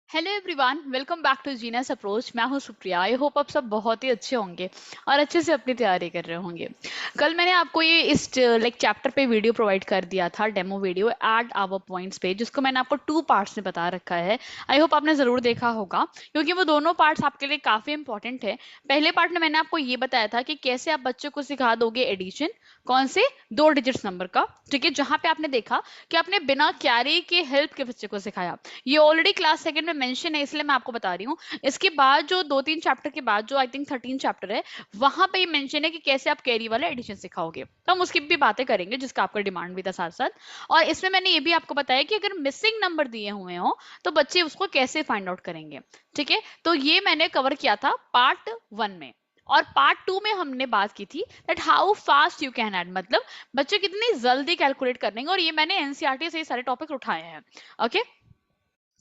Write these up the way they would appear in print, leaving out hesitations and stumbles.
Hello everyone, welcome back to Genius Approach. मैं हूं Supriya. I hope आप सब बहुत ही अच्छे होंगे और अच्छे से अपनी तैयारी कर रहे होंगे। कल मैंने आपको ये इस चैप्टर पे वीडियो प्रोवाइड कर दिया था, demo video at our points पे, जिसको मैंने आपको 2 पार्ट्स में बता रखा है। आई होप आपने जरूर देखा होगा, क्योंकि वो दोनों पार्ट्स आपके लिए काफी इंपॉर्टेंट है। पहले पार्ट में मैंने आपको ये बताया था कि कैसे आप बच्चों को सिखा दोगे एडिशन, कौन से 2 डिजिट्स नंबर का। ठीक है, जहां पे आपने देखा कि आपने बिना कैरी के हेल्प के बच्चे को सिखाया। ये ऑलरेडी क्लास सेकंड में मेंशन है, इसलिए मैं आपको बता रही हूँ। इसके बाद जो 2-3 चैप्टर के बाद जो आई थिंक 13 चैप्टर है, वहां पे ये मेंशन है कि कैसे आप कैरी वाला एडिशन सिखाओगे। तो हम उसकी भी बातें करेंगे, जिसका आपका डिमांड भी था साथ साथ। और इसमें मैंने ये भी आपको बताया कि अगर मिसिंग नंबर दिए हुए हो तो बच्चे उसको कैसे फाइंड आउट करेंगे। ठीक है, तो ये मैंने कवर किया था पार्ट 1 में। और पार्ट 2 में हमने बात की थी that how fast you can add, मतलब बच्चे कितनी जल्दी कैलकुलेट कर लेंगे। और ये मैंने एनसीईआरटी से ये सारे टॉपिक उठाए हैं। ओके,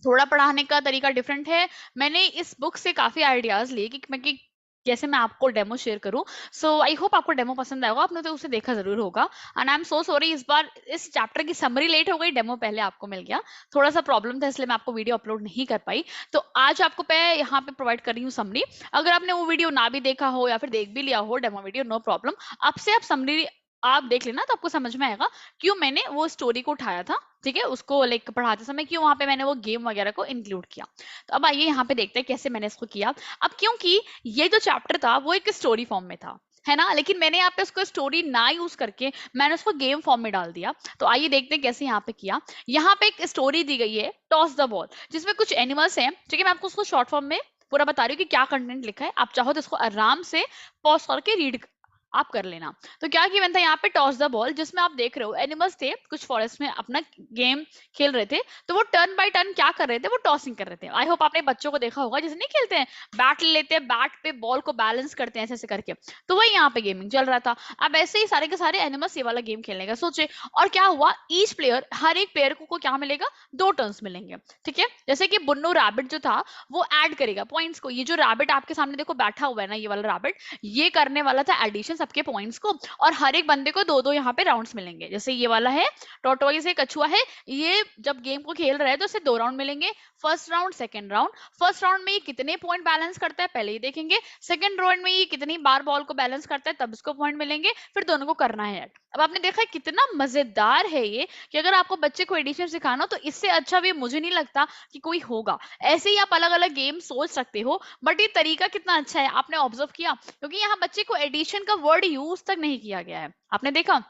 थोड़ा पढ़ाने का तरीका डिफरेंट है। मैंने इस बुक से काफी आइडियाज लिए कि कैसे मैं आपको डेमो शेयर करूं। सो आई होप आपको डेमो पसंद आएगा, आपने तो उसे देखा जरूर होगा। And I am so sorry, इस बार इस चैप्टर की समरी लेट हो गई, डेमो पहले आपको मिल गया। थोड़ा सा प्रॉब्लम था, इसलिए मैं आपको वीडियो अपलोड नहीं कर पाई। तो आज आपको मैं यहाँ पे प्रोवाइड कर रही हूँ समरी। अगर आपने वो वीडियो ना भी देखा हो या फिर देख भी लिया हो डेमो वीडियो, नो प्रॉब्लम। अब से आप समरी आप देख लेना, तो आपको समझ में आएगा क्यों मैंने वो स्टोरी को उठाया था। ठीक है, उसको लाइक पढ़ाते समय क्यों वहां पे मैंने वो गेम वगैरह को इंक्लूड किया। तो अब आइए यहाँ पे देखते हैं कैसे मैंने इसको किया। अब क्योंकि ये जो चैप्टर था वो एक स्टोरी फॉर्म में था, है ना, लेकिन मैंने यहाँ पे उसको स्टोरी ना यूज करके मैंने उसको गेम फॉर्म में डाल दिया। तो आइए देखते हैं कैसे यहाँ पे किया। यहाँ पे एक स्टोरी दी गई है, टॉस द बॉल, जिसमें कुछ एनिमल्स हैं। ठीक है, मैं आपको उसको शॉर्ट फॉर्म में पूरा बता रही हूँ कि क्या कंटेंट लिखा है। आप चाहो तो इसको आराम से पॉज करके रीड आप कर लेना। तो क्या गिवन था यहाँ पे, टॉस द बॉल, जिसमें आप देख रहे हो एनिमल्स थे कुछ फॉरेस्ट में अपना गेम खेल रहे थे। तो वो टर्न बाय टर्न क्या कर रहे थे, वो टॉसिंग कर रहे थे। आई होप आपने बच्चों को देखा होगा, जैसे नहीं खेलते हैं, बैट ले लेते हैं, बैट पे बॉल को बैलेंस करते हैं ऐसे ऐसे करके। तो वही यहाँ पे गेमिंग चल रहा था। अब ऐसे ही सारे के सारे एनिमल्स ये वाला गेम खेलने का सोचे। और क्या हुआ, ईच प्लेयर, हर एक प्लेयर को क्या मिलेगा, 2 टर्न्स मिलेंगे। ठीक है, जैसे कि बुन्नू रैबिट जो था वो ऐड करेगा पॉइंट्स को। ये जो रैबिट आपके सामने देखो बैठा हुआ है ना, ये वाला रैबिट, ये करने वाला था एडिशन सबके पॉइंट्स को। और हर एक बंदे को 2-2 यहाँ पे राउंड्स मिलेंगे। जैसे ये वाला है टोटोइस है, कछुआ है, ये जब गेम को खेल रहा है तो इसे 2 राउंड मिलेंगे, first round second round. First round में ये कितने पॉइंट बैलेंस करता है पहले ही देखेंगे, सेकंड राउंड में ये कितनी बार बॉल को बैलेंस करता है तब इसको पॉइंट मिलेंगे, फिर दोनों को करना है ऐड। अब आपने देखा है कितना मजेदार है ये, कि अगर आपको बच्चे को एडिशन सिखाना तो इससे अच्छा भी मुझे नहीं लगता कि कोई होगा। ऐसे ही आप अलग अलग गेम सोच सकते हो, बट ये तरीका कितना अच्छा है आपने ऑब्जर्व किया, क्योंकि यहाँ बच्चे को एडिशन का वर्ड यूज तक नहीं किया गया है। आपने देखा,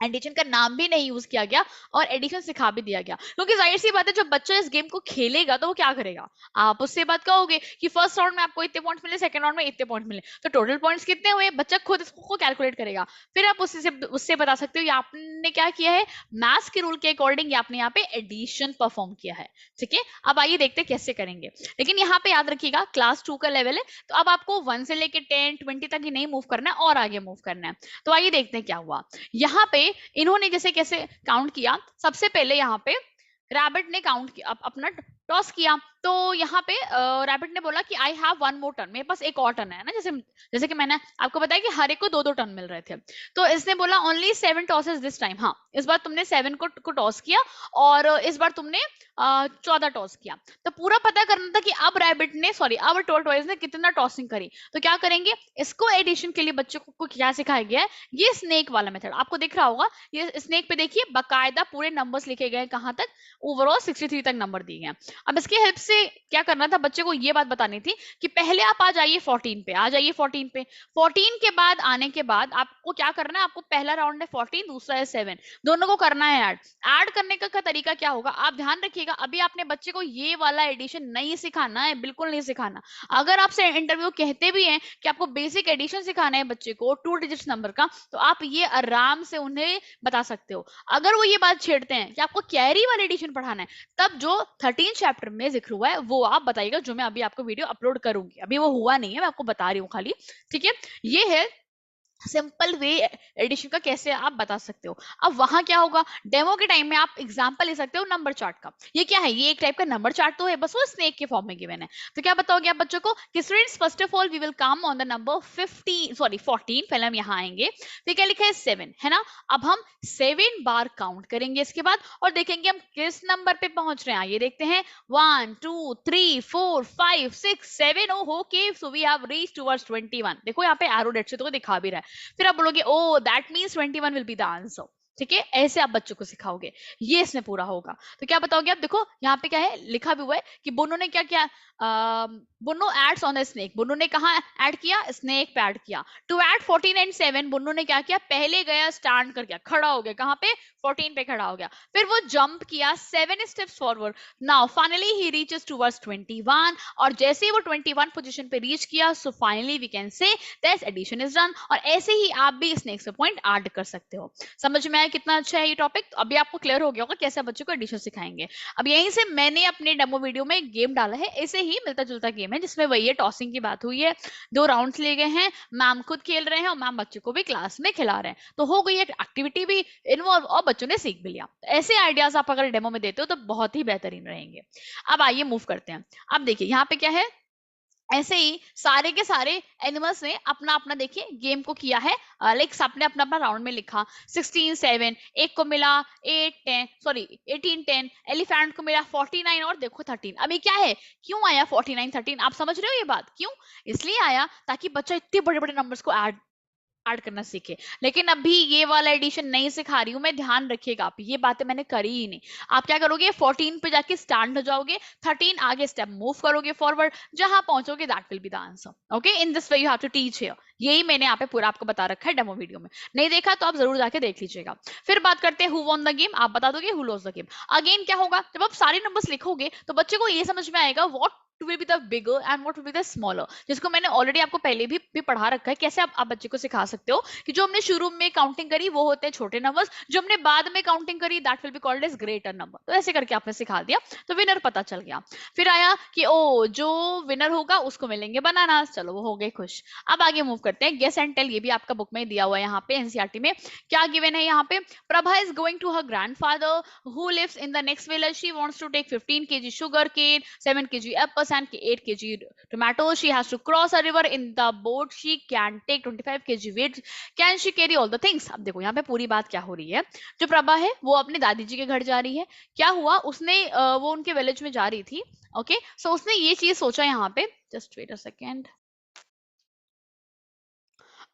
एडिशन का नाम भी नहीं यूज किया गया और एडिशन सिखा भी दिया गया। क्योंकि जाहिर सी बात है, जब बच्चा इस गेम को खेलेगा तो वो क्या करेगा, आप उससे बात कहोगे कि फर्स्ट राउंड में आपको इतने पॉइंट्स मिले, सेकंड राउंड में इतने पॉइंट मिले, तो टोटल पॉइंट्स कितने हुए, बच्चा खुद इसको कैलकुलेट करेगा। फिर आप उससे उससे बता सकते हो ये आपने क्या किया है, मैथ्स के रूल के अकॉर्डिंग आपने यहाँ पे एडिशन परफॉर्म किया है। ठीक है, अब आइए देखते हैं कैसे करेंगे। लेकिन यहाँ पे याद रखिएगा क्लास 2 का लेवल है, तो अब आपको 1 से लेके 10-20 तक ही नहीं मूव करना है, और आगे मूव करना है। तो आइए देखते हैं क्या हुआ यहाँ पे। इन्होंने जैसे कैसे काउंट किया, सबसे पहले यहाँ पे रैबिट ने काउंट किया, अपना टॉस किया। तो यहाँ पे रैबिट ने बोला कि आई हैव 1 मोर टर्न, मेरे पास एक और टर्न है ना। जैसे जैसे कि मैंने आपको बताया कि हर एक को 2-2 टर्न मिल रहे थे। तो इसने बोला ओनली 7 टॉसेस दिस टाइम, हाँ इस बार तुमने 7 को टॉस किया, और इस बार तुमने 14 टॉस किया। तो पूरा पता करना था कि अब रैबिट ने, सॉरी अब टॉर्टोइस ने कितना टॉसिंग करी। तो क्या करेंगे, इसको एडिशन के लिए बच्चों को क्या सिखाया गया है, ये स्नेक वाला मेथड आपको दिख रहा होगा। ये स्नेक पे देखिए बाकायदा पूरे नंबर्स लिखे गए, कहां तक, ओवरऑल 63 तक नंबर दिए गए। अब इसके हेल्प से क्या करना था, बच्चे को ये बात बतानी थी कि पहले आप आ जाइए 14 पे, आ जाइए 14 पे। 14 के बाद आने के बाद आपको क्या करना है, आपको पहला राउंड है 14, दूसरा है 7, दोनों को करना है ऐड। ऐड करने का तरीका क्या होगा, आप ध्यान रखिएगा, अभी आपने बच्चे को ये वाला एडिशन नहीं सिखाना है, बिल्कुल नहीं सिखाना। अगर आपसे इंटरव्यू कहते भी हैं कि आपको बेसिक एडिशन सिखाना है बच्चे को 2 डिजिट्स नंबर का, तो आप ये आराम से उन्हें बता सकते हो। अगर वो ये बात छेड़ते हैं कि आपको कैरी वाला एडिशन पढ़ाना है, तब जो 13 चैप्टर में जिक्र हुआ है वो आप बताइएगा, जो मैं अभी आपको वीडियो अपलोड करूंगी। अभी वो हुआ नहीं है, मैं आपको बता रही हूँ खाली। ठीक है, ये है सिंपल वे एडिशन का कैसे आप बता सकते हो। अब वहां क्या होगा, डेमो के टाइम में आप एग्जांपल ले सकते हो नंबर चार्ट का। ये क्या है, ये एक टाइप का नंबर चार्ट तो है, बस वो स्नेक के फॉर्म में गिवन है। तो क्या बताओगे आप बच्चों को कि students first of all we will come on the number 15 sorry 14, पहले हम यहाँ आएंगे। तो क्या लिखा है 7 है ना। अब हम 7 बार काउंट करेंगे इसके बाद और देखेंगे हम किस नंबर पे पहुंच रहे हैं। ये देखते हैं 1 2 3 4 5 6 7। Oh okay, so we have reach towards 21। देखो यहाँ पे एरो डेट से तो दिखा भी रहा है। फिर आप बोलोगे oh that means 21 will be the answer. ठीक है, ऐसे आप बच्चों को सिखाओगे, ये इसमें पूरा होगा। तो क्या बताओगे आप, देखो यहाँ पे क्या है लिखा भी हुआ है कि बोनो ने क्या किया, बोनो एड्स ऑन द स्नेक। बोनो ने कहा ऐड किया, स्नेक पे ऐड किया। टू ऐड 14 एंड 7 बोनो ने क्या किया, पहले गया स्टैंड कर गया, खड़ा हो गया, कहाँ पे 14 पे खड़ा हो गया। फिर वो जंप किया 7 steps forward. Now finally he reaches towards 21। और जैसे ही वो 21 पोजीशन पे रीच किया, so finally we can say that addition is done. और ऐसे ही आप भी इस नेक्स्ट पॉइंट ऐड कर सकते हो। समझ में आया कितना अच्छा है ये टॉपिक। तो अभी आपको क्लियर हो गया होगा कैसे बच्चों को एडिशन सिखाएंगे। अब यहीं से मैंने अपने डेमो वीडियो में एक गेम डाला है, ऐसे ही मिलता जुलता गेम है, जिसमें वही है टॉसिंग की बात हुई है, 2 राउंड्स लिए गए हैं, मैम खुद खेल रहे हैं और मैम बच्चों को भी क्लास में खिला रहे हैं। तो हो गई एक एक्टिविटी भी इन्वॉल्व और बच्चों ने सीख भी लिया। ऐसे आइडियाज आप अगर डेमो में देते हो तो बहुत ही बेहतरीन रहेंगे। अब आइए मूव करते हैं। अब देखिए यहाँ पे क्या है, ऐसे ही सारे के सारे एनिमल्स ने अपना अपना देखिए गेम को किया है। लाइक सबने अपना अपना राउंड में लिखा 16 7, एक को मिला 8 10 सॉरी 18 10, एलिफेंट को मिला 49 और देखो 13। अभी क्या है, क्यों आया 49 13, आप समझ रहे हो ये बात क्यों? इसलिए आया ताकि बच्चा इतने बड़े बड़े नंबर्स को ऐड करना सीखे। लेकिन अभी ये वाला एडिशन नहीं सिखा रही हूं मैं, ध्यान रखिएगा आप, ये बातें मैंने करी ही नहीं। आप क्या करोगे 14 पे जाके स्टैंड हो जाओगे, 13 आगे स्टेप मूव करोगे फॉरवर्ड, जहां पहुंचोगे that will be the answer. Okay, in this way you have to teach here. यही मैंने यहाँ पे पूरा आपको बता रखा है डेमो वीडियो में। नहीं देखा तो आप जरूर जाके देख लीजिएगा। फिर बात करते हैं हु वॉन द गेम। आप बता दोगे who lost the game. Again क्या होगा, जब आप सारे नंबर्स लिखोगे तो बच्चे को ये समझ में आएगा what will be the bigger and what will be the smaller, जिसको मैंने ऑलरेडी आपको पहले भी पढ़ा रखा है। कैसे आप बच्चे को सिखा सकते हो कि जो हमने शुरू में काउंटिंग करी वो होते हैं छोटे नंबर्स, जो हमने बाद में काउंटिंग करी that will be called as greater number. तो ऐसे करके आपने सिखा दिया, तो विनर पता चल गया। फिर आया कि ओ जो विनर होगा उसको मिलेंगे बनाना, चलो वो हो गए खुश। अब आगे मूव करते हैं गेस एंड टेल। ये भी आपका बुक में दिया हुआ है, यहाँ पे एनसीईआरटी में क्या गिवन है। यहाँ पे Prabha is going to her grandfather who lives in the next village. She wants to take 15 kg sugar cane, 7 kg apples and 8 kg tomatoes. She has to cross a river in the boat. She can take 25 kg weight. Can she carry all the things? अब देखो यहाँ पे पूरी बात क्या हो रही है। जो प्रभा है वो अपने दादी जी के घर जा रही है। क्या हुआ, उसने वो उनके विलेज में जा रही थी। ओके, सो उसने ये चीज सोचा यहाँ पे, just wait a second.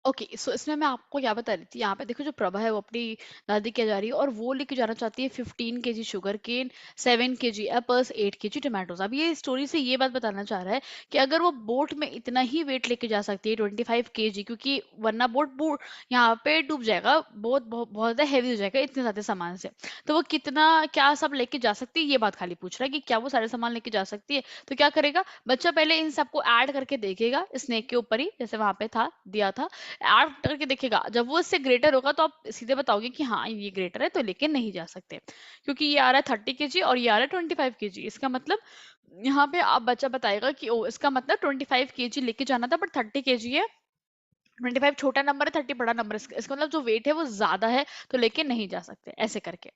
Okay, so इसमें मैं आपको क्या बता रही थी, यहाँ पे देखो जो प्रभा है वो अपनी दादी के जा रही है और वो लेके जाना चाहती है 15 kg sugar cane, 7 kg apples, 8 kg tomatoes. अब ये स्टोरी से ये बात बताना चाह रहा है कि अगर वो बोट में इतना ही वेट लेके जा सकती है 25 kg, क्योंकि वरना बोट यहाँ पे डूब जाएगा, बहुत बहुत बहुत ज्यादा हैवी हो जाएगा इतने ज्यादा सामान से। तो वो कितना क्या सब लेके जा सकती है, ये बात खाली पूछ रहा है कि क्या वो सारे सामान लेके जा सकती है। तो क्या करेगा बच्चा, पहले इन सबको ऐड करके देखेगा स्नेक के ऊपर ही, जैसे वहां पे था दिया था, ऐड करके देखेगा। जब वो इससे ग्रेटर होगा तो आप सीधे बताओगे कि हाँ ये ग्रेटर है, तो लेके नहीं जा सकते, क्योंकि ये आ रहा है 30 kg और ये आ रहा है 25 kg। इसका मतलब यहाँ पे आप बच्चा बताएगा कि ओ इसका मतलब 25 kg लेके जाना था, बट 30 kg है। 25 छोटा नंबर है, 30 बड़ा नंबर है। इसका मतलब जो वेट है वो ज्यादा है, तो लेके नहीं जा सकते, ऐसे करके।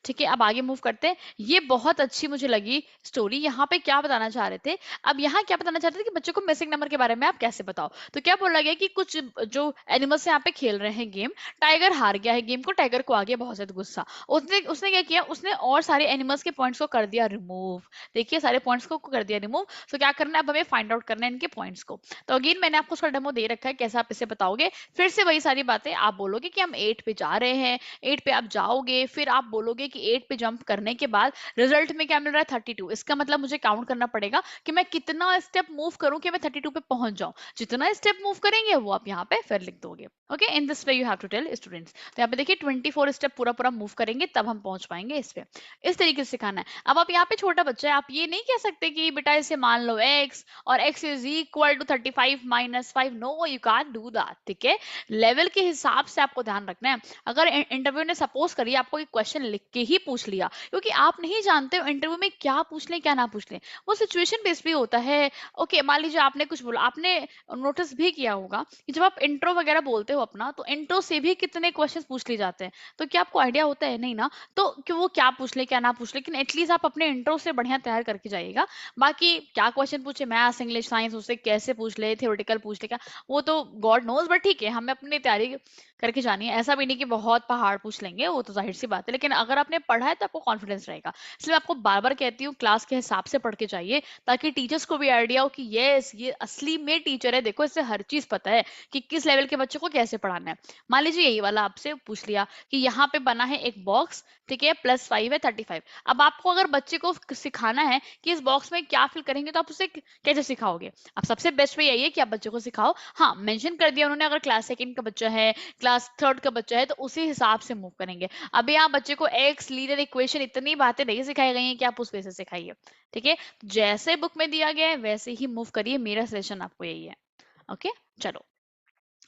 ठीक है, अब आगे मूव करते हैं। ये बहुत अच्छी मुझे लगी स्टोरी। यहाँ पे क्या बताना चाह रहे थे, अब यहाँ क्या बताना चाहते थे कि बच्चों को मिसिंग नंबर के बारे में आप कैसे बताओ। तो क्या बोला गया कि कुछ जो एनिमल्स यहाँ पे खेल रहे हैं गेम, टाइगर हार गया है गेम को, टाइगर को आ गया बहुत ज्यादा गुस्सा। उसने उसने क्या किया, उसने और सारे एनिमल्स के पॉइंट्स को कर दिया रिमूव। देखिए सारे पॉइंट्स को कर दिया रिमूव। तो क्या करना है, अब हमें फाइंड आउट करना है इनके पॉइंट्स को। तो अगेन मैंने आपको उसका डेमो दे रखा है, कैसे आप इसे बताओगे। फिर से वही सारी बातें आप बोलोगे कि हम 8 पे जा रहे हैं, 8 पे आप जाओगे, फिर आप बोलोगे कि 8 पे जंप करने के बाद रिजल्ट में क्या मिल रहा है 32। इसका मतलब मुझे काउंट करना पड़ेगा कि मैं कितना स्टेप मूव करूं कि मैं 32 पे पहुंच जाऊं। जितना स्टेप मूव करेंगे वो आप यहाँ पे फिर लिख दोगे। Okay, in this way you have to tell students. तो यहाँ पे देखिए 24 स्टेप पूरा पूरा मूव करेंगे तब हम पहुंच पाएंगे इस पे। इस तरीके से सिखाना है। अब आप यहाँ पे छोटा बच्चा है, आप ये नहीं कह सकते कि बेटा इसे मान लो x और x is equal to 35 minus 5। No, you can't do पूछेगा, ठीक है, लेवल के हिसाब से आपको ध्यान रखना है। अगर इंटरव्यू ने सपोज करिए आपको एक क्वेश्चन लिख के ही पूछ लिया, क्योंकि आप नहीं जानते हो इंटरव्यू में क्या पूछ लें क्या ना पूछ लें, वो सिचुएशन बेस्ड भी होता है। ओके, मान लीजिए आपने कुछ बोला, आपने नोटिस भी किया होगा कि जब आप इंट्रो वगैरह बोलते हो अपना, तो इंट्रो से भी कितने क्वेश्चन पूछ लिए जाते हैं, तो क्या आपको आइडिया होता है? नहीं ना। तो कि वो क्या पूछ ले क्या ना पूछ ले, लेकिन एटलीस्ट आप अपने इंट्रो से बढ़िया तैयार करके जाइएगा। बाकी क्या क्वेश्चन पूछे, मैथ्स इंग्लिश साइंस, उससे कैसे पूछ ले, थ्योरेटिकल पूछ ले क्या, वो तो गॉड नोज, बट ठीक है, हमें अपनी तैयारी करके जानी है। ऐसा भी नहीं कि बहुत पहाड़ पूछ लेंगे, वो तो जाहिर सी बात है, लेकिन अगर आपने पढ़ा है तो आपको कॉन्फिडेंस रहेगा। इसलिए मैं आपको बार बार कहती हूँ क्लास के हिसाब से पढ़ के जाइए, ताकि टीचर्स को भी आइडिया हो कि यस ये असली में टीचर है, देखो इससे हर चीज पता है कि किस लेवल के बच्चे को कैसे पढ़ाना है। मान लीजिए यही वाला आपसे पूछ लिया कि यहाँ पे बना है एक बॉक्स, ठीक है, +5 है 35। अब आपको अगर बच्चे को सिखाना है कि इस बॉक्स में क्या फिल करेंगे, तो आप उसे कैसे सिखाओगे? अब सबसे बेस्ट वे यही है कि आप बच्चे को सिखाओ। हाँ, मेंशन कर दिया उन्होंने, अगर क्लास सेकंड का बच्चा है, क्लास थर्ड का बच्चा है, तो उसी हिसाब से मूव करेंगे। अभी आप बच्चे को एक्स लीनियर इक्वेशन इतनी बातें नहीं सिखाई गई हैं कि आप उस वजह से सिखाइए, ठीक है। जैसे बुक में दिया गया है वैसे ही मूव करिए, मेरा सजेशन आपको यही है। ओके, चलो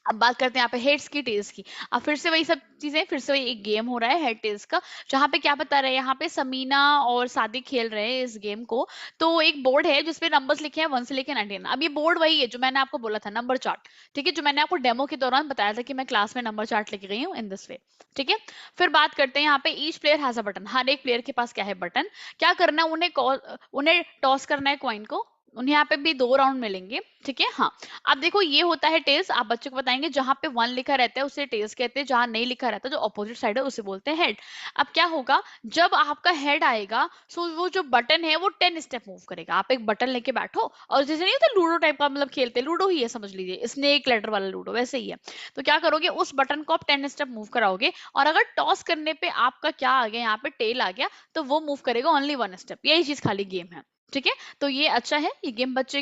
अब बात करते हैं यहाँ पे हेड्स की टेल्स की। अब फिर से वही सब चीजें, फिर से वही एक गेम हो रहा है हेड टेल्स का, जहाँ पे क्या बता रहे हैं, यहाँ पे समीना और सादिक खेल रहे हैं इस गेम को। तो एक बोर्ड है जिसपे नंबर्स लिखे हैं 1 से लेकर 19। अब ये बोर्ड वही है जो मैंने आपको बोला था, नंबर चार्ट, ठीक है, जो मैंने आपको डेमो के दौरान बताया था कि मैं क्लास में नंबर चार्ट लेके गई हूँ इन दिस वे, ठीक है। फिर बात करते हैं यहाँ पे each player has a button, हर एक प्लेयर के पास क्या है, बटन। क्या करना है, उन्हें टॉस करना है कॉइन को, उन्हें यहाँ पे भी 2 राउंड मिलेंगे, ठीक है। हाँ, अब देखो ये होता है टेल्स, आप बच्चों को बताएंगे जहां पे 1 लिखा रहता है उसे टेल्स कहते हैं, जहां नहीं लिखा रहता जो ऑपोजिट साइड है उसे बोलते हैं हेड। अब क्या होगा, जब आपका हेड आएगा, सो वो जो बटन है वो 10 स्टेप मूव करेगा। आप एक बटन लेके बैठो, और जैसे नहीं होता लूडो टाइप का, मतलब खेलते लूडो ही है, समझ लीजिए स्नेक लेटर वाला लूडो वैसे ही है। तो क्या करोगे, उस बटन को आप 10 स्टेप मूव कराओगे, और अगर टॉस करने पे आपका क्या आ गया, यहाँ पे टेल आ गया, तो वो मूव करेगा ओनली 1 स्टेप। यही चीज खाली गेम है, ठीक है। तो ये अच्छा है, ये गेम बच्चे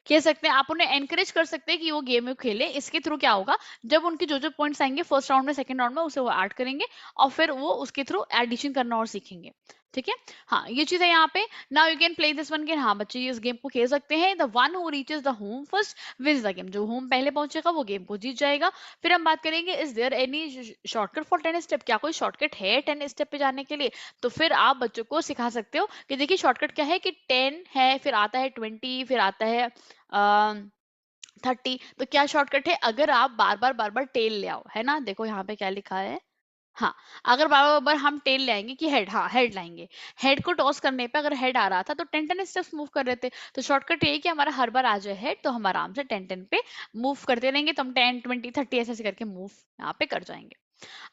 कह सकते हैं, आप उन्हें एनकरेज कर सकते हैं कि वो गेम में खेले। इसके थ्रू क्या होगा, जब उनके जो जो पॉइंट्स आएंगे फर्स्ट राउंड में सेकंड राउंड में, उसे वो ऐड करेंगे, और फिर वो उसके थ्रू एडिशन करना और सीखेंगे, ठीक है। हाँ, ये चीज है यहाँ पे। Now you can play this one game, हाँ बच्चे इस गेम को खेल सकते हैं। The one who reaches the home first wins the game, जो होम पहले पहुंचेगा वो गेम को जीत जाएगा। फिर हम बात करेंगे, is there any shortcut for 10 step, क्या कोई शॉर्टकट है 10 स्टेप पे जाने के लिए? तो फिर आप बच्चों को सिखा सकते हो कि देखिए शॉर्टकट क्या है, कि 10 है, फिर आता है 20, फिर आता है 30। तो क्या शॉर्टकट है, अगर आप बार बार टेल ले आओ, है ना, देखो यहाँ पे क्या लिखा है। हाँ, अगर बार बार हम टेल ले आएंगे कि हेड, हाँ हेड लाएंगे, हेड को टॉस करने पे अगर हेड आ रहा था तो 10 स्टेप्स मूव कर रहे थे। तो शॉर्टकट ये है कि हमारा हर बार आ जाए हेड, तो हम आराम से 10 पे मूव करते रहेंगे, तो हम 10 20 30 ऐसे ऐसे करके मूव यहाँ पे कर जाएंगे।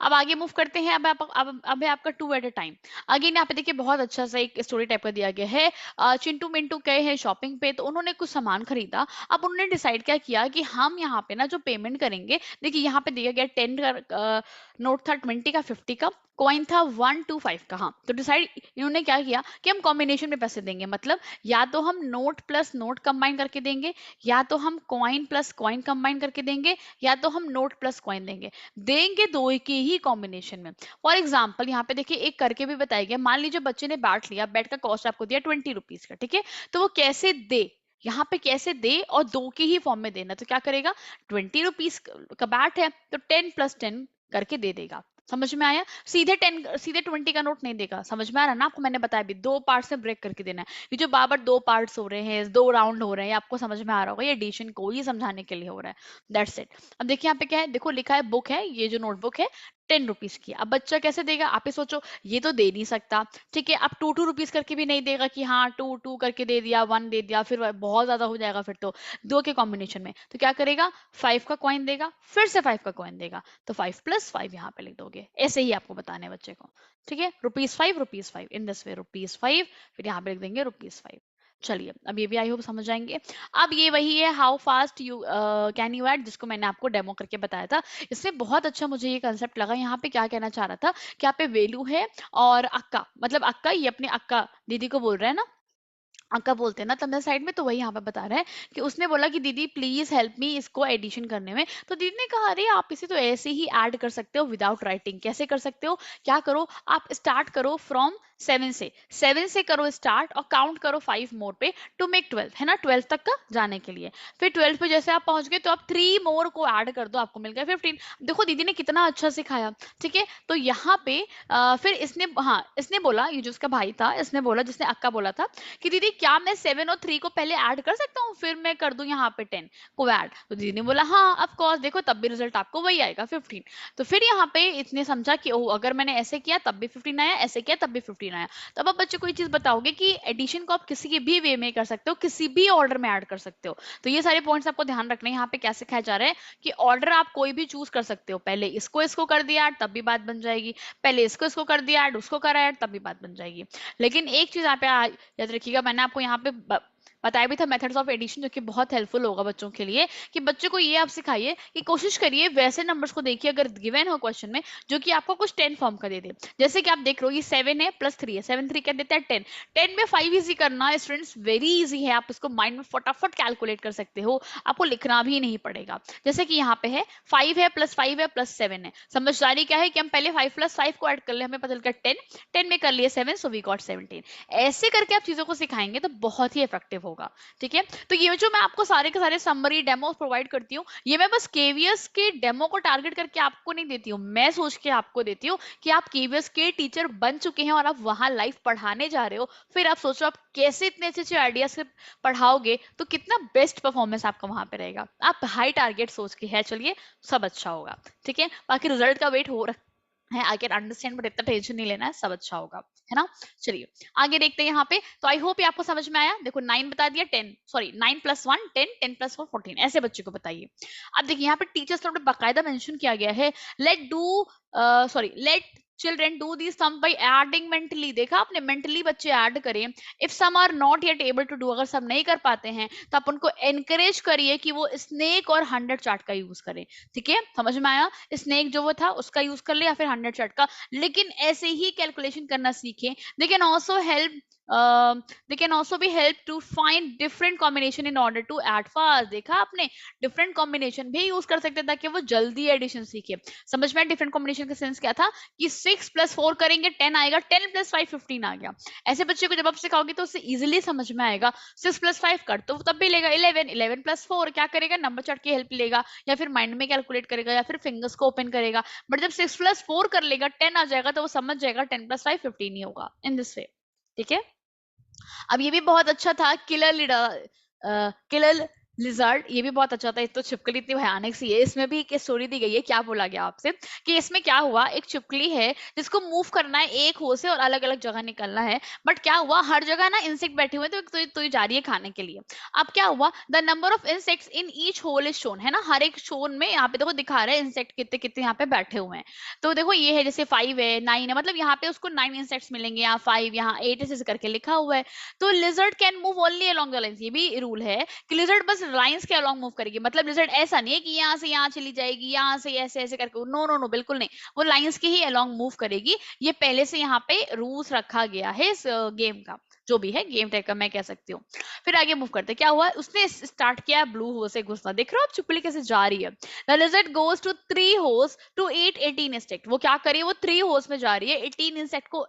अब आगे मूव करते हैं। अब है आपका 2 एट अ टाइम। अगेन यहाँ पे देखिए बहुत अच्छा सा एक स्टोरी टाइप का दिया गया है। चिंटू मिंटू गए हैं शॉपिंग पे, तो उन्होंने कुछ सामान खरीदा। अब उन्होंने डिसाइड क्या किया कि हम यहाँ पे ना जो पेमेंट करेंगे, देखिए यहाँ पे दिया गया 10 का नोट था, 20 का, 50 का, कॉइन था 1 2 5 का। हाँ, तो डिसाइड इन्होंने क्या किया कि हम कॉम्बिनेशन में पैसे देंगे, मतलब या तो हम नोट प्लस नोट कंबाइन करके देंगे, या तो हम कॉइन प्लस कॉइन कंबाइन करके देंगे, या तो हम नोट प्लस कॉइन देंगे। देंगे दो के ही कॉम्बिनेशन में। फॉर एग्जाम्पल यहाँ पे देखिए एक करके भी बताया गया, मान लीजिए बच्चे ने बैट लिया, बैट का कॉस्ट आपको दिया 20 रुपीज का, ठीक है, तो वो कैसे दे, यहाँ पे कैसे दे, और दो के ही फॉर्म में देना, तो क्या करेगा, 20 रुपीज का बैट है तो 10 + 10 करके दे देगा। समझ में आया? सीधे 10 सीधे 20 का नोट नहीं देगा। समझ में आ रहा है ना आपको? मैंने बताया भी, दो पार्ट में ब्रेक करके देना है। ये जो बार बार दो पार्ट्स हो रहे हैं, 2 राउंड हो रहे हैं, आपको समझ में आ रहा होगा, ये एडिशन को ही समझाने के लिए हो रहा है। That's it. अब देखिए यहाँ पे क्या है, देखो लिखा है बुक है, ये जो नोटबुक है 10 रुपीज की। अब बच्चा कैसे देगा, आप ही सोचो, ये तो दे नहीं सकता, ठीक है। अब 2 2 रुपीज करके भी नहीं देगा कि हाँ 2 2 करके दे दिया, 1 दे दिया, फिर बहुत ज्यादा हो जाएगा फिर तो दो के कॉम्बिनेशन में। तो क्या करेगा, 5 का कॉइन देगा, फिर से 5 का कॉइन देगा, तो 5 + 5 यहाँ पे लिख दोगे। ऐसे ही आपको बताने हैं बच्चे को, ठीक है। ₹5 इन दिस वे, ₹5, फिर यहाँ पे लिख देंगे ₹5। चलिए, अब ये भी आई होप समझ आएंगे। अब ये वही है how fast you can you add, जिसको मैंने आपको डेमो करके बताया था। इसमें बहुत अच्छा मुझे ये कंसेप्ट लगा। यहाँ पे क्या कहना चाह रहा था कि यहाँ पे वेलू है और अक्का, मतलब अक्का ये अपने अक्का दीदी को बोल रहा है ना, अक्का बोलते हैं ना तमिल साइड में, तो वही यहाँ पे बता रहा है कि उसने बोला कि दीदी प्लीज हेल्प मी इसको एडिशन करने में। तो दीदी ने कहा अरे आप इसे तो ऐसे ही ऐड कर सकते हो विदाउट राइटिंग। कैसे कर सकते हो, क्या करो, आप स्टार्ट करो फ्रॉम 7 से करो स्टार्ट, और काउंट करो 5 मोर पे टू मेक 12, है ना, 12 तक का जाने के लिए। फिर 12 पे जैसे आप पहुंच गए तो आप 3 मोर को ऐड कर दो, आपको मिल गया 15। देखो दीदी ने कितना अच्छा सिखाया, ठीक है। तो यहाँ पे फिर इसने, हाँ इसने बोला, ये जो उसका भाई था इसने बोला, जिसने अक्का बोला था कि दीदी क्या मैं 7 और 3 को पहले ऐड कर सकता हूँ, फिर मैं कर दूं यहाँ पे 10 को ऐड। तो दीदी ने बोला हाँ ऑफ कोर्स, देखो तब भी रिजल्ट आपको वही आएगा 15। तो फिर यहाँ पे इतने समझा कि ओह अगर मैंने ऐसे किया तब भी 15 आया, ऐसे किया तब भी 15 आया। तब आप बच्चे को ये चीज बताओगे कि एडिशन को आप किसी के भी वे में कर सकते हो, किसी भी ऑर्डर में ऐड कर सकते हो। तो ये सारे पॉइंट्स आपको ध्यान रखने हैं। यहाँ पे क्या सिखाया जा रहा है कि ऑर्डर आप कोई भी चूज कर सकते हो, पहले इसको इसको कर दिया ऐड तब भी बात बन जाएगी, पहले इसको इसको कर दिया ऐड उसको करा ऐड तब भी बात बन जाएगी। लेकिन एक चीज आप याद रखिएगा, मैंने आपको यहाँ पे बताया भी था मेथड्स ऑफ एडिशन, जो कि बहुत हेल्पफुल होगा बच्चों के लिए, कि बच्चों को ये आप सिखाइए कि कोशिश करिए वैसे नंबर्स को देखिए अगर गिवन हो क्वेश्चन में जो कि आपको कुछ 10 फॉर्म का दे दे। जैसे कि आप देख रहे हो ये 7 है प्लस 3 है, 7 3 क्या देता है 10। 10 में 5 इजी करना स्टूडेंट्स वेरी इजी है, आप इसको माइंड में फटाफट कैलकुलेट कर सकते हो, आपको लिखना भी नहीं पड़ेगा। जैसे कि यहाँ पे है 5 है प्लस 5 है प्लस 7 है। समझदारी क्या है कि हम पहले 5 प्लस 5 को ऐड कर ले, हमें पता चल गया 10, 10 में कर लिए 7, सो वी गॉट 17। ऐसे करके आप चीजों को सिखाएंगे तो बहुत ही इफेक्टिव होगा, ठीक है। तो ये जो मैं आपको सारे के सारे समरी डेमो प्रोवाइड करती हूँ, ये मैं बस केवीएस के डेमो को टारगेट करके आपको नहीं देती हूँ, मैं सोच के आपको देती हूँ कि आप केवीएस के टीचर बन चुके हैं और आप वहां लाइव पढ़ाने जा रहे हो। फिर आप सोचो आप कैसे इतने अच्छे अच्छे आइडिया से पढ़ाओगे, तो कितना बेस्ट परफॉर्मेंस आपका वहां पे रहेगा। आप हाई टारगेट सोच के है चलिए, सब अच्छा होगा, ठीक है। बाकी रिजल्ट का वेट हो रहा है, आई कैन अंडरस्टैंड, बट इतना टेंशन नहीं लेना है, सब अच्छा होगा, है ना। चलिए आगे देखते हैं यहाँ पे। तो आई होप ये आपको समझ में आया। देखो 9 बता दिया, 10 सॉरी 9 प्लस 1 10, 10 प्लस 4 14, ऐसे बच्चे को बताइए। अब देखिए यहाँ पे टीचर्स ने बाकायदा मेंशन किया गया है, let do sorry let children do the sum by adding mentally. देखा आपने, मेंटली बच्चे ऐड करें। If some are not yet able to do, अगर सब नहीं कर पाते हैं तो आप उनको एनकरेज करिए कि वो स्नेक और 100 चार्ट का यूज करें, ठीक है। समझ में आया, स्नेक जो वो था उसका यूज कर ले या फिर 100 चार्ट का, लेकिन ऐसे ही कैलकुलेशन करना सीखें। They can also help they can also be help to find different combination in order to add fast। देखा आपने, डिफरेंट कॉम्बिनेशन भी यूज कर सकते हैं ताकि वो जल्दी एडिशन सीखे। समझ में, डिफरेंट कॉम्बिनेशन का सेंस क्या था कि 6 प्लस 4 करेंगे 10 आएगा, 10 प्लस 5 15 आ गया। ऐसे बच्चे को जब आप सिखाओगे तो उसे इजिली समझ में आएगा। 6 प्लस 5 कर तो तब भी लेगा 11, 11 प्लस 4 क्या करेगा, नंबर चार्ट की हेल्प लेगा या फिर माइंड में कैलकुलेट करेगा या फिर फिंगर्स को ओपन करेगा। बट जब 6 प्लस 4 कर लेगा 10 आ जाएगा तो वो समझ जाएगा 10 प्लस 5 15 ही होगा, इन दिस वे, ठीक है। अब ये भी बहुत अच्छा था, किलर लिजर्ड, ये भी बहुत अच्छा था। ये तो छिपकली इतनी भयानक सी है, इसमें भी एक स्टोरी दी गई है। क्या बोला गया आपसे कि इसमें क्या हुआ, एक छिपकली है जिसको मूव करना है एक हो से और अलग अलग जगह निकलना है। बट क्या हुआ, हर जगह ना इंसेक्ट बैठे हुए हैं, तो ये जा रही है खाने के लिए। अब क्या हुआ, the number of insects in each hole is shown, है ना, हर एक शोन में यहाँ पे देखो दिखा रहा है इंसेक्ट कितने कितने यहाँ पे बैठे हुए हैं। तो देखो ये है जैसे 5 है 9 है, मतलब यहाँ पे उसको 9 इंसेक्ट्स मिलेंगे, यहाँ 5 यहाँ 8 ऐसे करके लिखा हुआ है। तो lizard can move only along the lines, ये भी रूल है कि लिजर्ड बस लाइंस के अलोंग मूव करेगी। मतलब लिजर्ड ऐसा नहीं है कि यहाँ से यहाँ चली जाएगी, यहाँ से ऐसे ऐसे करके, नो नो नो बिल्कुल नहीं, वो लाइंस के ही अलोंग मूव करेगी। ये पहले से यहाँ पे रूल्स रखा गया है इस गेम का, जो भी है गेम टाइप का मैं कह सकती हूँ। फिर आगे मूव करते क्या हुआ, उसने स्टार्ट किया ब्लू होल से घुसना। देख रहे हो आप चुपली कैसे जा रही है। The lizard goes to 3 holes to eat 18 insect. वो क्या करी, वो 3 होल्स में जा रही है 18 इंसेक्ट को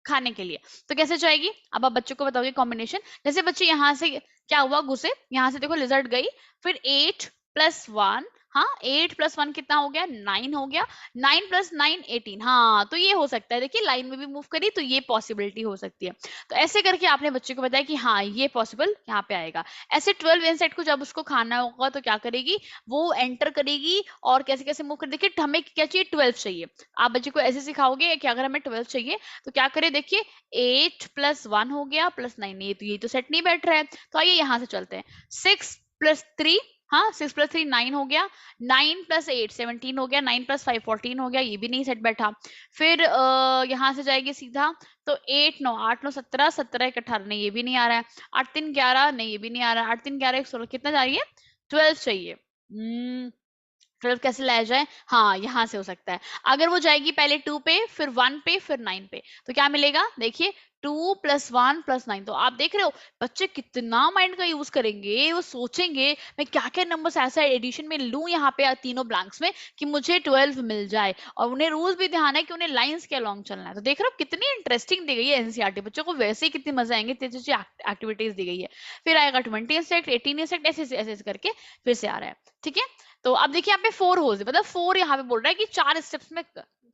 खाने के लिए। तो कैसे जाएगी, अब आप बच्चों को बताओगे कॉम्बिनेशन। जैसे बच्चे यहाँ से क्या हुआ, घुसे यहाँ से, देखो लिजर्ट गई, फिर 8 प्लस 1, हाँ 8 प्लस 1 कितना हो गया 9 हो गया, 9 प्लस 9 18। हाँ तो ये हो सकता है, देखिए लाइन में भी मूव करी तो ये पॉसिबिलिटी हो सकती है। तो ऐसे करके आपने बच्चे को बताया कि हाँ ये पॉसिबल यहाँ पे आएगा। ऐसे 12 इंसेक्ट को जब उसको खाना होगा तो क्या करेगी, वो एंटर करेगी और कैसे कैसे मूव कर, देखिए हमें क्या चाहिए 12 चाहिए। आप बच्चे को ऐसे सिखाओगे कि अगर हमें 12 चाहिए तो क्या करें, देखिए 8 प्लस 1 हो गया प्लस 9, ये तो सेट नहीं बैठ रहा है। तो आइए यहाँ से चलते हैं, 6 प्लस 3, हाँ 6 प्लस 3 9 हो गया, 9 प्लस 8 17 हो गया, 9 प्लस 5 14 हो गया, ये भी नहीं सेट बैठा। फिर यहाँ से जाएगी सीधा, तो 8 9 8 9 17 17 1 18, नहीं ये भी नहीं आ रहा है। 8 3 11, नहीं ये भी नहीं आ रहा है। 8 3 11 1 16, कितना जा रही है 12 चाहिए। 12 कैसे लाया जाए, हाँ यहाँ से हो सकता है। अगर वो जाएगी पहले 2 पे फिर 1 पे फिर 9 पे, तो क्या मिलेगा, देखिए 2 + 1 + 9। तो आप देख रहे हो बच्चे कितना माइंड का यूज करेंगे, वो सोचेंगे मैं क्या क्या नंबर्स ऐसा एडिशन में लूं यहाँ पे तीनों ब्लैंक्स में कि मुझे 12 मिल जाए। और उन्हें रूल्स भी ध्यान है कि उन्हें लाइंस के अलॉन्ग चलना है। तो देख रहे हो कितनी इंटरेस्टिंग दी गई है एनसीईआरटी, बच्चों को वैसे ही कितनी मजा आएंगे, इतनी अच्छी एक्टिविटीज दी गई है। फिर आएगा 20 इंसेक्ट, 18 इंसेक्ट, ऐसे ऐसे ऐसे करके फिर से आ रहा है। ठीक है, तो अब देखिए यहाँ पे 4 होल्स, मतलब 4 यहाँ पे बोल रहा है कि 4 स्टेप्स में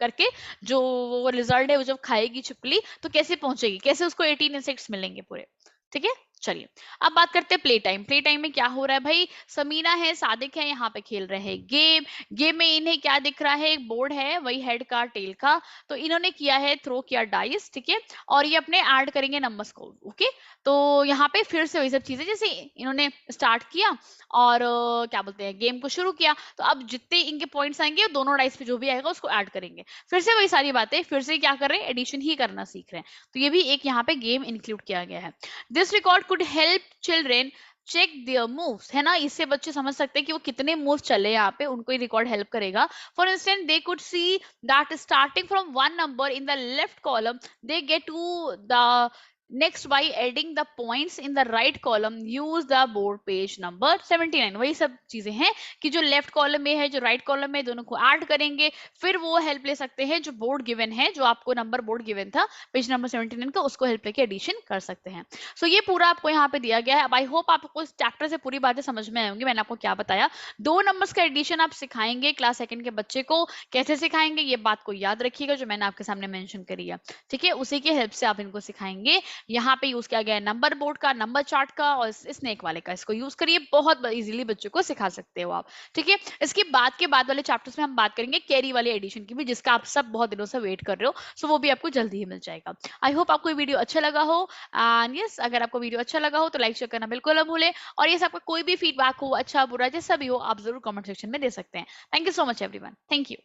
करके जो वो रिजल्ट है वो जब खाएगी छिपकली तो कैसे पहुंचेगी, कैसे उसको 18 इंसेक्ट्स मिलेंगे पूरे। ठीक है, चलिए अब बात करते हैं प्ले टाइम। प्ले टाइम में क्या हो रहा है भाई, समीना है, सादिक है, यहाँ पे खेल रहे हैं गेम। गेम में इन्हें क्या दिख रहा है, एक बोर्ड है वही हेड का टेल का, तो इन्होंने किया है थ्रो किया डाइस। ठीक है, और ये अपने ऐड करेंगे नंबर्स को। ओके, तो यहाँ पे फिर से वही सब चीजें जैसे इन्होंने स्टार्ट किया और क्या बोलते हैं गेम को शुरू किया, तो अब जितने इनके पॉइंट्स आएंगे दोनों डाइस पे जो भी आएगा उसको ऐड करेंगे। फिर से वही सारी बातें, फिर से क्या कर रहे हैं, एडिशन ही करना सीख रहे हैं। तो ये भी एक यहाँ पे गेम इंक्लूड किया गया है। This record could help children check their moves, है ना, इससे बच्चे समझ सकते हैं कि वो कितने मूव चले, यहाँ पे उनको ये रिकॉर्ड हेल्प करेगा। For instance they could see that starting from one number in the left column they get to the next by adding the points in the right column use the board page number 79। वही सब चीजें हैं कि जो left column में है जो right column में, दोनों को ऐड करेंगे, फिर वो हेल्प ले सकते हैं जो बोर्ड गिवन है, जो आपको नंबर बोर्ड गिवन था पेज नंबर 79 का, उसको हेल्प लेके एडिशन कर सकते हैं। सो ये पूरा आपको यहाँ पे दिया गया है। अब आई होप आपको इस चैप्टर से पूरी बातें समझ में आई होंगी। मैंने आपको क्या बताया, 2 नंबर्स का एडिशन आप सिखाएंगे क्लास 2 के बच्चे को, कैसे सिखाएंगे ये बात को याद रखिएगा जो मैंने आपके सामने मेंशन करी है। ठीक है, उसी के हेल्प से आप इनको सिखाएंगे। यहाँ पे यूज किया गया है नंबर बोर्ड का, नंबर चार्ट का और स्नेक वाले का, इसको यूज करिए, बहुत इजीली बच्चों को सिखा सकते हो आप। ठीक है, इसके बाद के बाद वाले चैप्टर्स में हम बात करेंगे कैरी वाले एडिशन की भी, जिसका आप सब बहुत दिनों से वेट कर रहे हो, सो वो भी आपको जल्दी ही मिल जाएगा। आई होप आपको ये वीडियो अच्छा लगा हो। एंड यस, अगर आपको वीडियो अच्छा लगा हो तो लाइक शेयर करना बिल्कुल ना भूलें। और ये आपका कोई भी फीडबैक हो, अच्छा बुरा जैसा भी हो, आप जरूर कमेंट सेक्शन में दे सकते हैं। Thank you so much everyone, thank you.